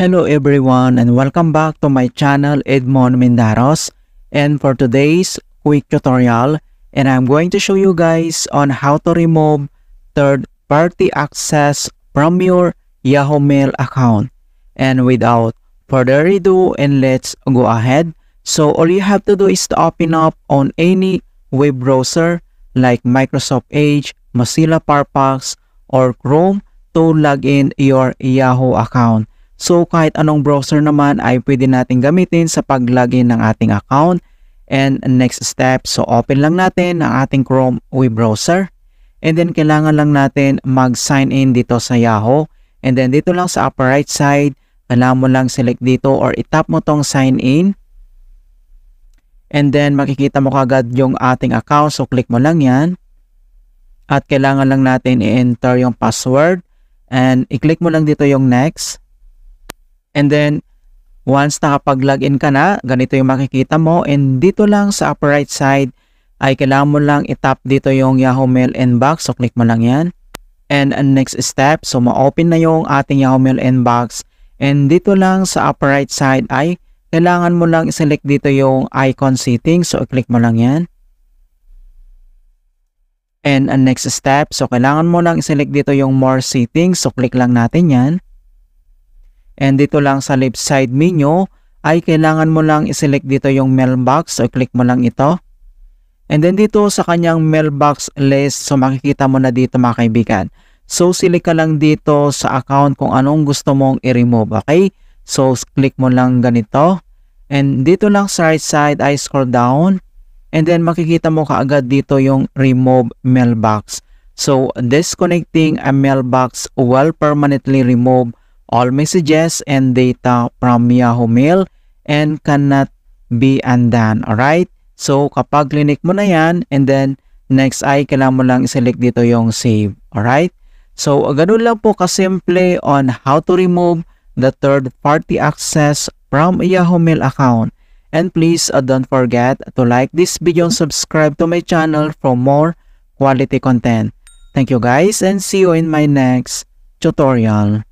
Hello everyone and welcome back to my channel Edmond Mendaros, and for today's quick tutorial, and I'm going to show you guys on how to remove third-party access from your Yahoo Mail account. And without further ado, and let's go ahead. So all you have to do is to open up on any web browser like Microsoft Edge, Mozilla Firefox, or Chrome to log in your Yahoo account. So kahit anong browser naman ay pwede natin gamitin sa pag-login ng ating account. And next step, so open lang natin ang ating Chrome web browser. And then kailangan lang natin mag-sign in dito sa Yahoo. And then dito lang sa upper right side, kailangan mo lang select dito or itap mo tong sign in. And then makikita mo kagad yung ating account, so click mo lang yan. At kailangan lang natin i-enter yung password. And i-click mo lang dito yung next. And then, once nakapag-login ka na, ganito yung makikita mo. And dito lang sa upper right side, ay kailangan mo lang itap dito yung Yahoo Mail inbox. So, click mo lang yan. And next step, so ma-open na yung ating Yahoo Mail inbox. And dito lang sa upper right side ay kailangan mo lang i-select dito yung icon settings. So, click mo lang yan. And next step, so kailangan mo lang i-select dito yung more settings. So, click lang natin yan. And dito lang sa left side menu ay kailangan mo lang i-select dito yung mailbox. So, click mo lang ito. And then dito sa kanyang mailbox list, so makikita mo na dito mga kaibigan. So, select ka lang dito sa account kung anong gusto mong i-remove. Okay? So, click mo lang ganito. And dito lang sa right side ay scroll down. And then makikita mo kaagad dito yung remove mailbox. So, disconnecting a mailbox will permanently remove all messages and data from Yahoo Mail and cannot be undone. Alright? So, kapag click mo na yan, and then next ay kailangan mo lang i-select dito yung save. Alright? So, ganun lang po kasimple on how to remove the third-party access from Yahoo Mail account. And please don't forget to like this video and subscribe to my channel for more quality content. Thank you guys and see you in my next tutorial.